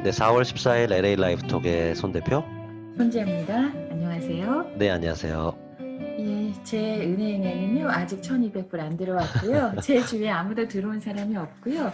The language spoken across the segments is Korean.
네, 4월 14일 LA 라이브톡의 손 대표? 손재입니다. 안녕하세요. 네, 안녕하세요. 예, 제 은행에는요, 아직 1200불 안 들어왔고요. 제 주위에 아무도 들어온 사람이 없고요.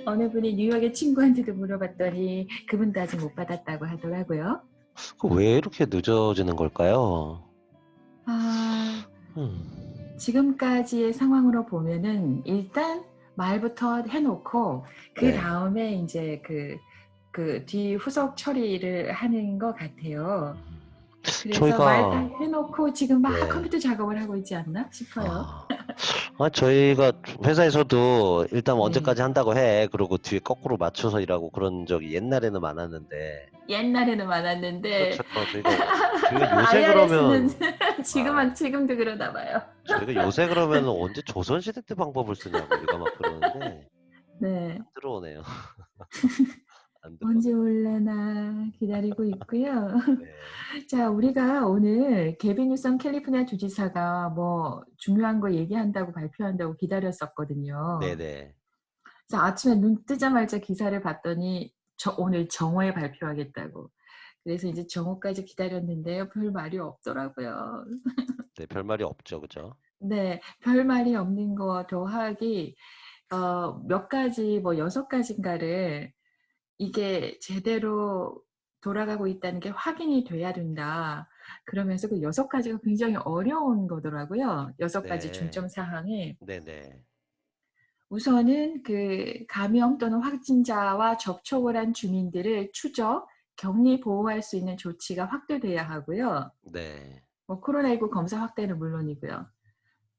어느 분이 뉴욕의 친구한테도 물어봤더니 그분도 아직 못 받았다고 하더라고요. 왜 이렇게 늦어지는 걸까요? 아, 음, 지금까지의 상황으로 보면은 일단 말부터 해놓고 그 네. 다음에 이제 그 뒤 후속 처리를 하는 것 같아요. 그래서 말 다 저희가, 해놓고 지금 막 네. 컴퓨터 작업을 하고 있지 않나 싶어요. 아, 저희가 회사에서도 일단 네. 언제까지 한다고 해. 그러고 뒤에 거꾸로 맞춰서 일하고 그런 적이 옛날에는 많았는데. 옛날에는 많았는데 그렇죠. 저희가 요새 IRS는 그러면, 아, 지금도 그러나 봐요. 저희가 요새 그러면 언제 조선시대 때 방법을 쓰냐고 우리가 막 그러는데, 네. 안 들어오네요. 안 언제 들어오네요. 올래나 기다리고 있고요. 네. 자, 우리가 오늘 개빈 뉴섬 캘리포니아 주지사가 뭐 중요한 거 얘기한다고 발표한다고 기다렸었거든요. 네네. 그래서 아침에 눈 뜨자마자 기사를 봤더니 오늘 정오에 발표하겠다고. 그래서 이제 정오까지 기다렸는데요. 별 말이 없더라고요. 네, 별말이 없죠. 그죠? 네. 별 말이 없는 거 더하기 몇 가지 뭐 6 가지인가를 이게 제대로 돌아가고 있다는 게 확인이 돼야 된다. 그러면서 그 6 가지가 굉장히 어려운 거더라고요. 6 가지 네. 중점 사항이. 네네. 우선은 그 감염 또는 확진자와 접촉을 한 주민들을 추적, 격리 보호할 수 있는 조치가 확대돼야 하고요. 네. 뭐 코로나19 검사 확대는 물론이고요.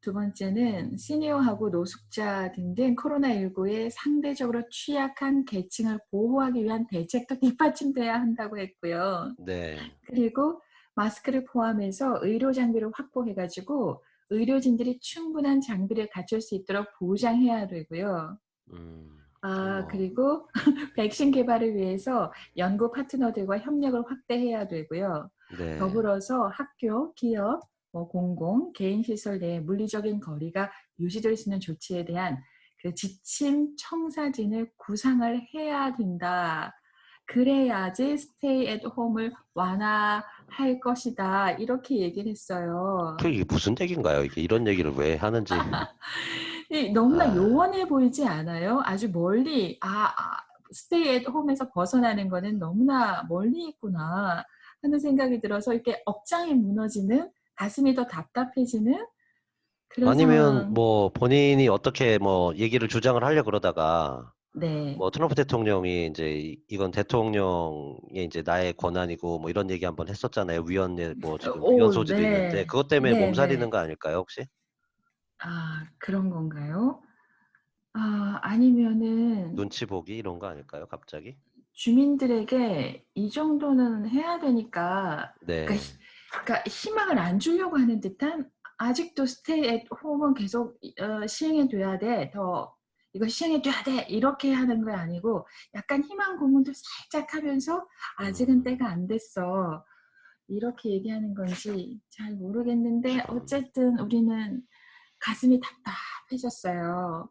두 번째는 시니어하고 노숙자 등등 코로나19에 상대적으로 취약한 계층을 보호하기 위한 대책도 뒷받침돼야 한다고 했고요. 네. 그리고 마스크를 포함해서 의료 장비를 확보해 가지고 의료진들이 충분한 장비를 갖출 수 있도록 보장해야 되고요. 뭐, 그리고 백신 개발을 위해서 연구 파트너들과 협력을 확대해야 되고요. 네. 더불어서 학교, 기업, 뭐 공공, 개인 시설 내에 물리적인 거리가 유지될 수 있는 조치에 대한 그 지침 청사진을 구상을 해야 된다. 그래야지 스테이 앳 홈을 완화할 것이다. 이렇게 얘기를 했어요. 이게 무슨 얘기인가요? 이게 이런 얘기를 왜 하는지. 너무나 아, 요원해 보이지 않아요? 아주 멀리 스테이 앳 홈에서 벗어나는 거는 너무나 멀리 있구나 하는 생각이 들어서 이렇게 억장이 무너지는, 가슴이 더 답답해지는 그런 아니면 상황. 뭐 본인이 어떻게 뭐 얘기를 주장을 하려 그러다가 네. 뭐 트럼프 대통령이 이제 이건 대통령의 이제 나의 권한이고 뭐 이런 얘기 한번 했었잖아요. 뭐 지금 위헌 소지도 있는데 네. 그것 때문에 몸살이는 네네. 거 아닐까요, 혹시? 그런 건가요? 아니면은 눈치 보기 이런 거 아닐까요, 갑자기? 주민들에게 이 정도는 해야 되니까, 그러니까 네. 그러니까 희망을 안 주려고 하는 듯한, 아직도 스테이 앳 홈은 계속 시행해 둬야 돼. 이거 시행해 둬야 돼. 이렇게 하는 게 아니고 약간 희망 고문도 살짝 하면서 아직은 음, 때가 안 됐어. 이렇게 얘기하는 건지 잘 모르겠는데 참. 어쨌든 우리는 가슴이 답답해졌어요.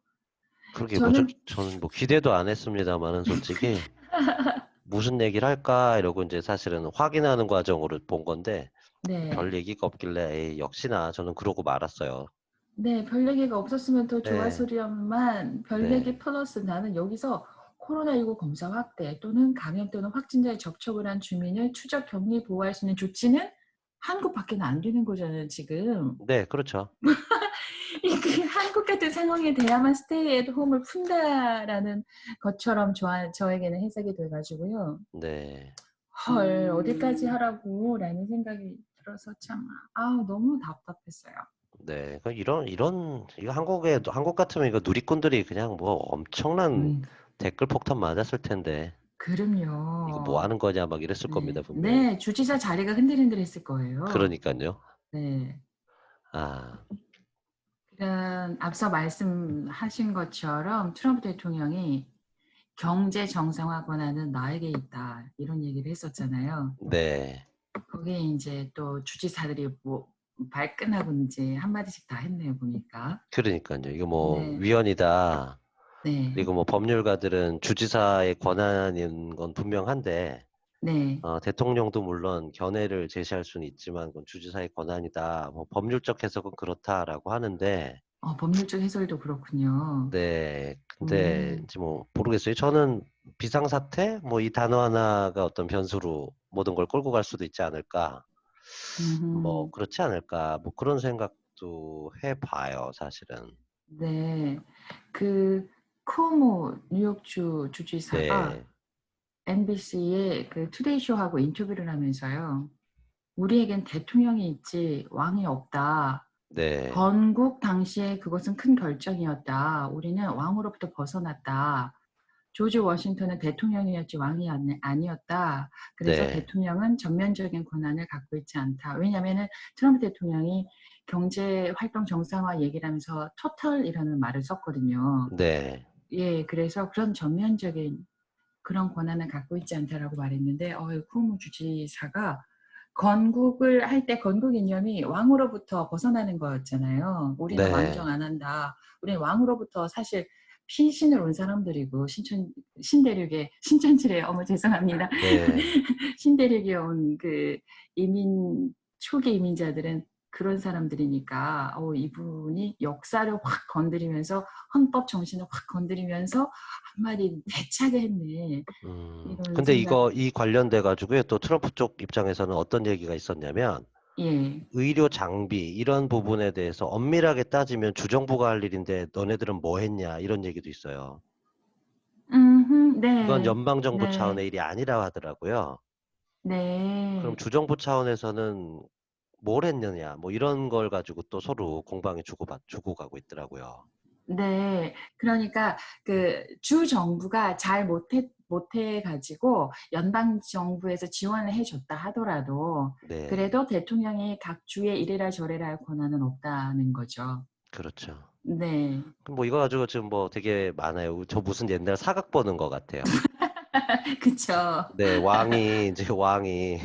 그러게 저는 저는 뭐 기대도 안 했습니다만은 솔직히 무슨 얘기를 할까 이러고 이제 사실은 확인하는 과정으로 본 건데 별 네. 얘기가 없길래 에이, 역시나 저는 그러고 말았어요. 네. 별 얘기가 없었으면 더 네, 좋았으련만, 별 얘기 네. 플러스 나는 여기서 코로나19 검사 확대 또는 감염 또는 확진자에 접촉을 한 주민을 추적 격리 보호할 수 있는 조치는 한국밖에는 안 되는 거잖아요, 지금. 네, 그렇죠. 그 한국 같은 상황에 대야만 스테이 앳 홈을 푼다라는 것처럼 저에게는 해석이 돼 가지고요. 네, '헐, 어디까지 하라고.'라는 생각이 들어서 참 너무 답답했어요. 네. 이거 한국 같으면 이거 누리꾼들이 그냥 뭐 엄청난 음. 댓글 폭탄 맞았을 텐데 이거 뭐 그럼요. 하는 거냐 막 이랬을 겁니다, 네. 분명히. 네. 주지사 자리가 흔들흔들했을 거예요. 그러니까요. 네. 아, 앞서 말씀하신 것처럼 트럼프 대통령이 "경제 정상화 권한은 나에게 있다." 이런 얘기를 했었잖아요. 네. 거기에 인제 또 주지사들이 뭐 발끈하고 인제 한 마디씩 다 했네요, 보니까. 그러니까요. 이거 뭐 네. 위헌이다. 네. 그리고 뭐 법률가들은 주지사의 권한인 건 분명한데 네. 대통령도 물론 견해를 제시할 수는 있지만 그건 주지사의 권한이다. 뭐 법률적 해석은 그렇다라고 하는데 법률적 해설도 그렇군요. 네. 근데 음. 이제 뭐 모르겠어요. 저는 비상사태 뭐 이 단어 하나가 어떤 변수로 모든 걸 끌고 갈 수도 있지 않을까. 뭐 음. 그렇지 않을까. 뭐 그런 생각도 해 봐요, 사실은. 네. 그 쿠오모 뉴욕주 주지사가 네. MBC의 그 투데이 쇼하고 인터뷰를 하면서요. "우리에겐 대통령이 있지 왕이 없다. 네. 건국 당시에 그것은 큰 결정이었다. 우리는 왕으로부터 벗어났다. 조지 워싱턴은 대통령이었지 왕이 아니었다. 그래서 네. 대통령은 전면적인 권한을 갖고 있지 않다." 왜냐하면은 트럼프 대통령이 경제 활동 정상화 얘기를 하면서 토털이라는 말을 썼거든요. 네. 예. 그래서 그런 전면적인 그런 권한을 갖고 있지 않다라고 말했는데 쿠오모 주지사가 건국을 할 때 건국 이념이 왕으로부터 벗어나는 거였잖아요. "우리는 왕정 네. 안 한다. 우리는 왕으로부터 사실 피신을 온 사람들이고 신대륙에 신천지래 어머 죄송합니다. 네. 신대륙에 온 그 초기 이민자들은 그런 사람들이니까 이분이 역사를 확 건드리면서 헌법 정신을 확 건드리면서 한마디 대차게 했네. 이런 근데 생각. 이 관련돼 가지고요. 또 트럼프 쪽 입장에서는 어떤 얘기가 있었냐면 예. 의료 장비 이런 부분에 대해서 엄밀하게 따지면 주정부가 할 일인데 "너네들은 뭐 했냐." 이런 얘기도 있어요. 음음. 이건 네. 연방 정부 네. 차원의 일이 아니라 하더라고요. 그럼 네. 주정부 차원에서는 뭘 했느냐 뭐 이런 걸 가지고 또 서로 공방이 주고 가고 있더라고요. 네. 그러니까 그 주 정부가 잘 못해 가지고 연방 정부에서 지원을 해 줬다 하더라도 네. 그래도 대통령이 각 주에 이래라 저래라 할 권한은 없다는 거죠. 그렇죠. 네. 그럼 뭐 이거 가지고 지금 뭐 되게 많아요. 저 무슨 옛날 사극 보는 것 같아요. 그쵸. 네. 왕이 인제 왕이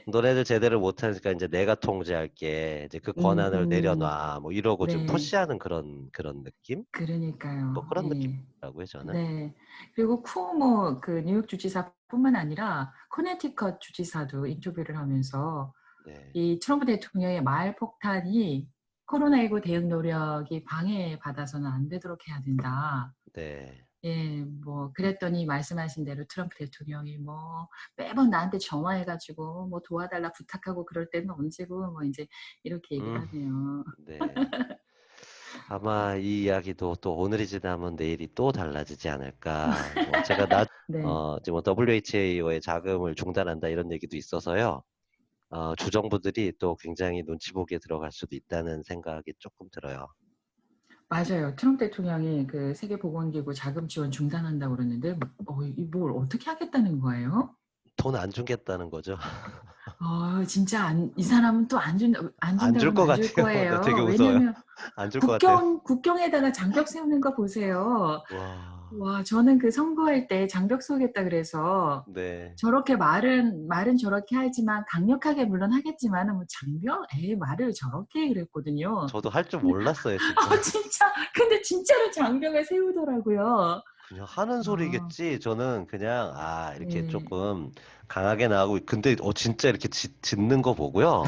"너네들 제대로 못하니까 인제 내가 통제할게. 이제 그 권한을 음음. 내려놔." 뭐 이러고 좀 네. 푸시하는 그런 느낌? 뭐 그러니까요. 그런 예. 느낌이더라고요 저는. 네. 그리고 쿠오모 그 뉴욕 주지사뿐만 아니라 커네티컷 주지사도 인터뷰를 하면서 네. 이 트럼프 대통령의 말 폭탄이 "코로나19 대응 노력이 방해받아서는 안 되도록 해야 된다." 네. 예. 뭐 그랬더니 말씀하신 대로 트럼프 대통령이 뭐 매번 나한테 전화해 가지고 뭐 도와달라 부탁하고 그럴 때는 언제고 뭐 인제 이렇게 얘기를 음. 하네요. 네. 아마 이 이야기도 또 오늘이 지나면 내일이 또 달라지지 않을까. 뭐 제가 네. 지금 뭐 WHA의 자금을 중단한다 이런 얘기도 있어서요. 주정부들이 또 굉장히 눈치 보기에 들어갈 수도 있다는 생각이 쪼끔 들어요. 맞아요. 트럼프 대통령이 그 세계보건기구 자금 지원 중단한다고 그러는데 이 뭘 어떻게 하겠다는 거예요? 돈 안 주겠다는 거죠. 진짜 이 사람은 또 안 안 줄 준다고 것 하면 안 줄 같아요. 네 되게 거예요. 웃어요. 왜냐면 안 줄 것 같아요. 국경에다가 장벽 세우는 거 보세요. 와. 와 저는 그 선거할 때 장벽 세우겠다 그래서 네. 저렇게 말은 저렇게 하지만 강력하게 물론 하겠지만은 뭐 장벽? 에이 말을 저렇게 해 그랬거든요. 저도 할 줄 근데 몰랐어요 진짜. 진짜 근데 진짜로 장벽을 세우더라고요. 그냥 하는 아 소리겠지 저는 그냥 이렇게 네. 쪼끔 강하게 나가고 근데 진짜 이렇게 짖는 거 보고요.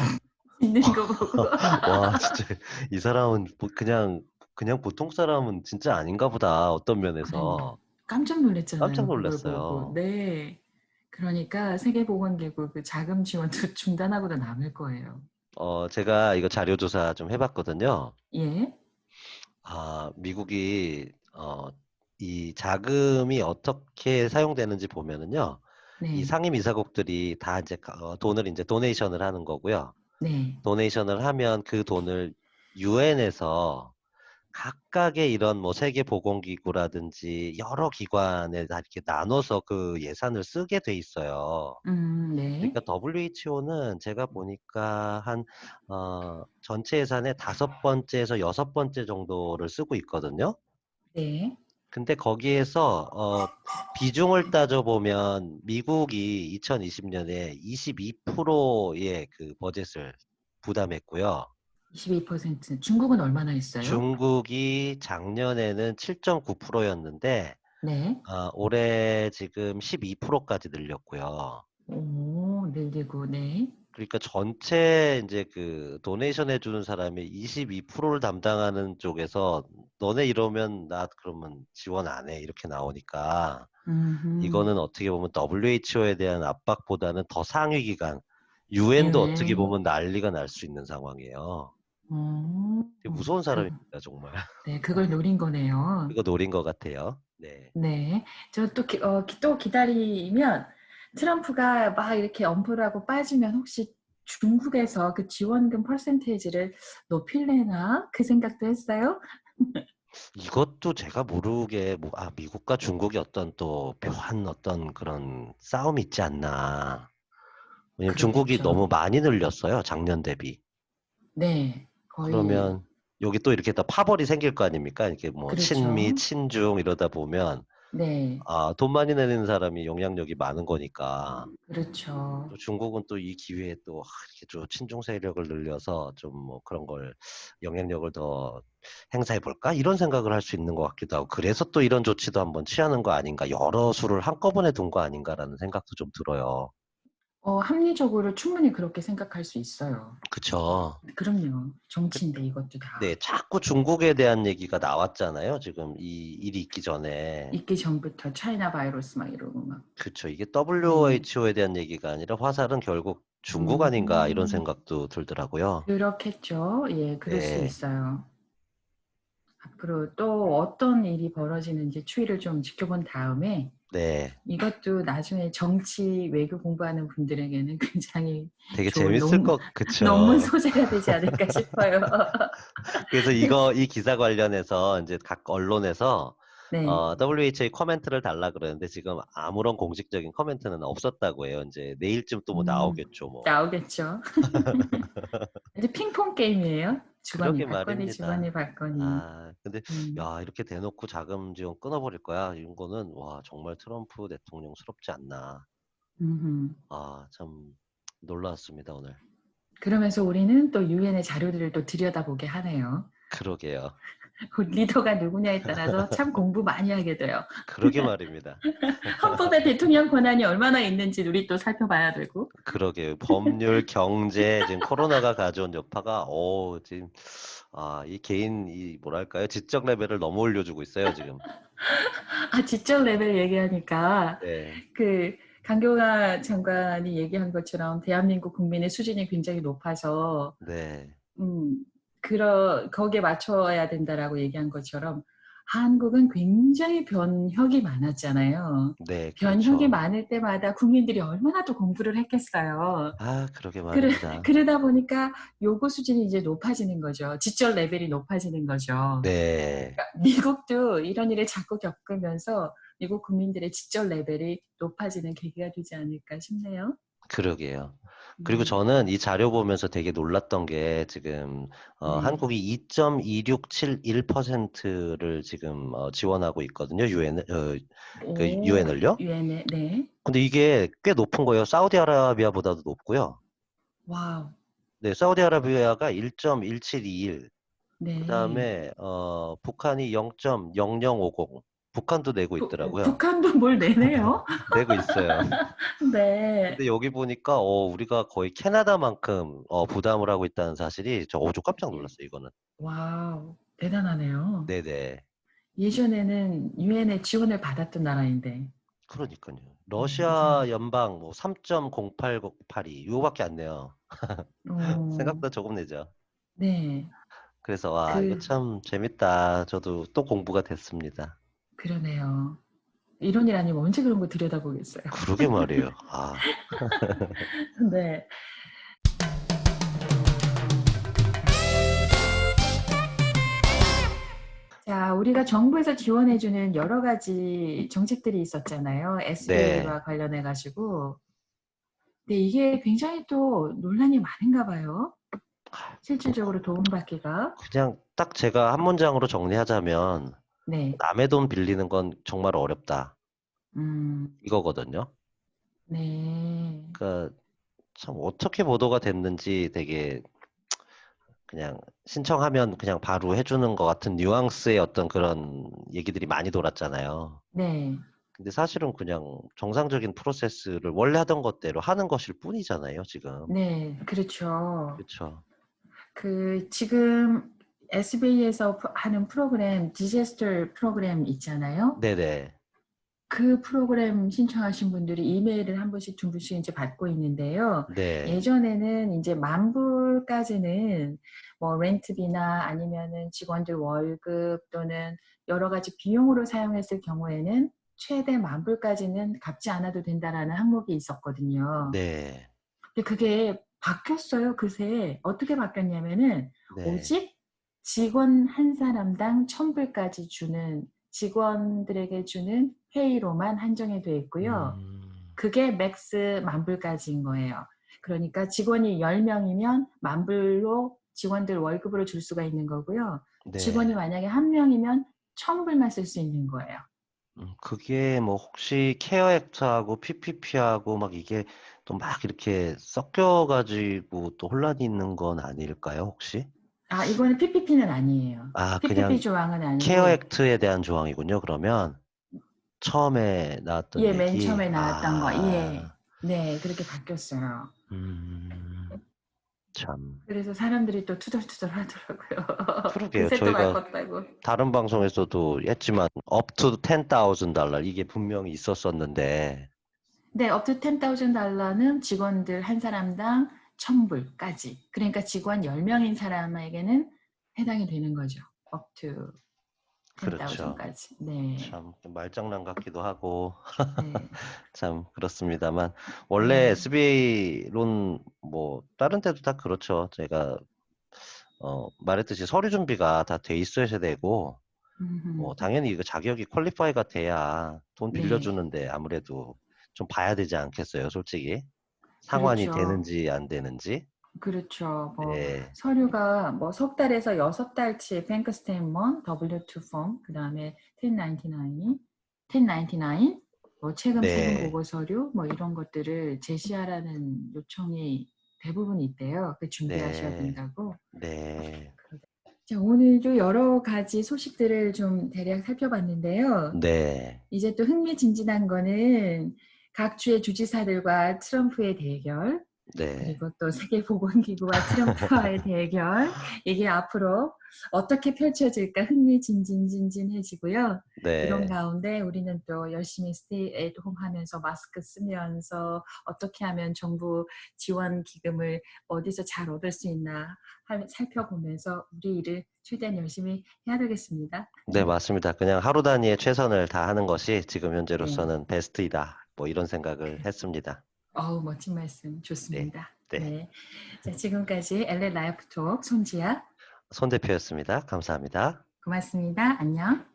있는 거 보고 와 진짜 이 사람은 뭐 그냥 보통 사람은 진짜 아닌가 보다 어떤 그러니까 면에서. 깜짝 깜짝 놀랐잖아요, 그걸 보고. 놀랐어요. 네. 그러니까 세계보건기구 그 자금 지원도 중단하고도 남을 거예요. 제가 이거 자료 조사 좀 해 봤거든요. 예. 미국이 이 자금이 어떻게 사용되는지 보면은요. 이 네. 상임이사국들이 다 인제 돈을 인제 도네이션을 하는 거고요. 네. 도네이션을 하면 그 돈을 유엔에서 각각의 이런 뭐 세계보건기구라든지 여러 기관에 다 이렇게 나눠서 그 예산을 쓰게 돼 있어요. 네. 그러니까 WHO는 제가 보니까 한 전체 예산의 다섯 번째에서 여섯 번째 정도를 쓰고 있거든요. 네. 근데 거기에서 비중을 따져 보면 미국이 2020 년에 22%의 그 버젯을 부담했고요. 22%. 중국은 얼마나 있어요? 중국이 작년에는 7.9%였는데 네. 올해 지금 12%까지 늘렸고요. 오, 늘리고, 네. 그러니까 전체 이제 그 도네이션 해주는 사람이 22%를 담당하는 쪽에서 너네 이러면 나 그러면 지원 안 해. 이렇게 나오니까 음, 이거는 어떻게 보면 WHO에 대한 압박보다는 더 상위 기관, UN도 어떻게 예. 보면 난리가 날 수 있는 상황이에요. 어, 되게 무서운 그, 사람입니다, 정말. 네, 그걸 노린 거네요. 그거 노린 것 같아요. 네. 네. 저 또 기다리면 트럼프가 막 이렇게 엄포를 하고 빠지면 혹시 중국에서 그 지원금 퍼센테이지를 높일래나? 그 생각도 했어요. 이것도 제가 모르게 미국과 중국이 어떤 또 묘한 어떤 그런 싸움이 있지 않나. 왜냐면 중국이 그렇겠죠. 너무 많이 늘렸어요, 작년 대비. 네. 거의, 그러면 여기 또 이렇게 또 파벌이 생길 거 아닙니까? 이렇게 뭐 친미, 그렇죠. 친중 이러다 보면 네. 돈 많이 내는 사람이 영향력이 많은 거니까. 그렇죠. 또 중국은 또 이 기회에 또 이렇게 좀 친중 세력을 늘려서 좀 뭐 그런 걸 영향력을 더 행사해 볼까? 이런 생각을 할 수 있는 것 같기도 하고 그래서 또 이런 조치도 한번 취하는 거 아닌가? 여러 수를 한꺼번에 둔 거 아닌가라는 생각도 좀 들어요. 합리적으로 충분히 그렇게 생각할 수 있어요. 그쵸? 그럼요. 그 정치인데 이것도 네, 다. 자꾸 중국에 대한 얘기가 나왔잖아요. 지금 이 일이 있기 전에. 있기 전부터 차이나 바이러스 막 이러고 막. 그쵸. 이게 네. WHO에 대한 얘기가 아니라 화살은 결국 중국 아닌가 이런 음, 생각도 들더라고요. 그렇겠죠. 예, 그럴 수 네. 있어요. 앞으로 또 어떤 일이 벌어지는지 추이를 좀 지켜본 다음에 네. 이것도 나중에 정치 외교 공부하는 분들에게는 굉장히 되게 좋은 재밌을 논문 그쵸. 소재가 되지 않을까 싶어요. 그래서 이 기사 관련해서 이제 각 언론에서 네. WHO에 코멘트를 달라 그러는데 지금 아무런 공식적인 코멘트는 없었다고 해요. 이제 내일쯤 또 뭐 음, 나오겠죠, 뭐. 나오겠죠. 이제 핑퐁 게임이에요. 주거니 그러게 받거니 주거니 말입니다. 받거니. 근데 음, 야, 이렇게 대놓고 자금 지원 끊어버릴 거야. 이런 거는 와, 정말 트럼프 대통령스럽지 않나. 음흠. 참 놀라웠습니다, 오늘. 그러면서 우리는 또 유엔의 자료들을 또 들여다보게 하네요. 그러게요. 리더가 누구냐에 따라서 참 공부 많이 하게 돼요. 그러게 말입니다. 헌법에 대통령 권한이 얼마나 있는지 우리 또 살펴봐야 되고. 그러게요. 법률, 경제, 지금 코로나가 가져온 여파가, 지금, 이 개인, 뭐랄까요? 지적 레벨을 너무 올려주고 있어요, 지금. 지적 레벨 얘기하니까 네, 그 강경화 장관이 얘기한 것처럼 대한민국 국민의 수준이 굉장히 높아서 네, 음, 거기에 맞춰야 된다라고 얘기한 것처럼 한국은 굉장히 변혁이 많았잖아요. 네, 변혁이 그렇죠. 많을 때마다 국민들이 얼마나 또 공부를 했겠어요. 그러게 그러, 말입니다. 그러다 보니까 요구 수준이 이제 높아지는 거죠. 지적 레벨이 높아지는 거죠. 네, 그러니까 미국도 이런 일을 자꾸 겪으면서 미국 국민들의 지적 레벨이 높아지는 계기가 되지 않을까 싶네요. 그러게요. 그리고 음, 저는 이 자료 보면서 되게 놀랐던 게 지금 네. 한국이 2.2671%를 지금 지원하고 있거든요. 오, 유엔을요. 유엔에, 네. 근데 이게 꽤 높은 거예요. 사우디아라비아보다도 높고요. 와우. 네, 사우디아라비아가 1.1721, 네. 그다음에 북한이 0.0050, 북한도 내고 있더라고요. 북한도 뭘 내네요? 내고 있어요. 네. 근데 여기 보니까 우리가 거의 캐나다만큼 부담을 하고 있다는 사실이 저 깜짝 놀랐어요, 이거는. 와우. 대단하네요. 네네. 예전에는 유엔의 지원을 받았던 나라인데. 그러니까요. 이제는, 러시아 연방 뭐 3.0882 이거밖에 안 내요. 어, 생각보다 조금 내죠. 네. 그래서 이거 그, 참 재밌다. 저도 또 공부가 됐습니다. 그러네요. 이런 일 아니면 언제 그런 거 들여다보겠어요. 그러게 말이에요. 네. 자, 우리가 정부에서 지원해주는 여러 가지 정책들이 있었잖아요. 네. SBL과 관련해가지고. 근데 이게 굉장히 또 논란이 많은가 봐요. 실질적으로 도움받기가. 그냥 딱 제가 한 문장으로 정리하자면 네. 남의 돈 빌리는 건 정말 어렵다. 음, 이거거든요. 네. 그러니까 참 어떻게 보도가 됐는지 되게 그냥 신청하면 그냥 바로 해주는 것 같은 뉘앙스의 어떤 그런 얘기들이 많이 돌았잖아요. 네. 근데 사실은 그냥 정상적인 프로세스를 원래 하던 것대로 하는 것일 뿐이잖아요, 지금. 네. 그렇죠. 그쵸. 지금 SBA에서 하는 프로그램, 디제스터 프로그램 있잖아요. 네네. 그 프로그램 신청하신 분들이 이메일을 한 분씩, 두 분씩 이제 받고 있는데요. 네. 예전에는 이제 10,000불까지는 뭐 렌트비나 아니면은 직원들 월급 또는 여러 가지 비용으로 사용했을 경우에는 최대 10,000불까지는 갚지 않아도 된다라는 항목이 있었거든요. 네. 근데 그게 바뀌었어요, 그새. 어떻게 바뀌었냐면은 네. 오직 직원 한 사람당 1,000불까지 주는, 직원들에게 주는 페이로만 한정이 돼 있고요. 음. 그게 맥스 10,000불까지인 거예요. 그러니까 직원이 10명이면 10,000불로 직원들 월급으로 줄 수가 있는 거고요. 직원이 네. 만약에 1명이면 1,000불만 쓸 수 있는 거예요. 그게 뭐 혹시 케어 액트하고 PPP하고 막 이게 또 막 이렇게 섞여 가지고 또 혼란이 있는 건 아닐까요, 혹시? 아, 이거는 PPP는 아니에요. 아, PPP 그냥 조항은 케어 아니고, 액트에 대한 조항이군요, 그러면. 처음에 나왔던 예, 맨 얘기. 처음에 나왔던 거. 예. 아. 네, 그렇게 바뀌었어요. 음. 참. 그래서 사람들이 또 투덜투덜 하더라고요. 그러게요. 그새 또 저희가 바꿨다고. 다른 방송에서도 했지만 up to $10,000 이게 분명히 있었었는데. 네, up to $10,000는 직원들 한 사람당 1,000불까지. 그러니까 직원 10명인 사람에게는 해당이 되는 거죠. up to 그렇죠. 10,000까지. 네. 참 말장난 같기도 하고 네. 참 그렇습니다만 원래 네. SBA론 뭐 다른 데도 다 그렇죠. 제가 말했듯이 서류 준비가 다 돼 있어야 되고 뭐 음흠. 당연히 이거 자격이 퀄리파이가 돼야 돈 네. 빌려주는데 아무래도 좀 봐야 되지 않겠어요, 솔직히? 상환이 그렇죠. 되는지 안 되는지. 그렇죠. 뭐 네. 서류가 뭐 석 달에서 6달치 뱅크 스테이트먼트, W2 폼, 그다음에 1099, 뭐 세금 네. 보고 서류 뭐 이런 것들을 제시하라는 요청이 대부분 있대요. 그 준비하셔야 네. 된다고. 네. 자, 오늘도 여러 가지 소식들을 좀 대략 살펴봤는데요. 네. 이제 또 흥미진진한 거는 각 주의 주지사들과 트럼프의 대결, 네. 그리고 또 세계보건기구와 트럼프와의 대결, 이게 앞으로 어떻게 펼쳐질까 흥미진진해지고요. 이런 네. 가운데 우리는 또 열심히 스테이 앳 홈 하면서 마스크 쓰면서 어떻게 하면 정부 지원 기금을 어디서 잘 얻을 수 있나 살펴보면서 우리 일을 최대한 열심히 해야 되겠습니다. 네, 맞습니다. 그냥 하루 단위의 최선을 다하는 것이 지금 네. 현재로서는 베스트이다. 뭐 이런 생각을 했습니다. 어우, 멋진 말씀 네. 좋습니다. 네. 네. 자, 지금까지 LA 라이프톡 손지아 손 대표였습니다. 감사합니다. 고맙습니다. 안녕.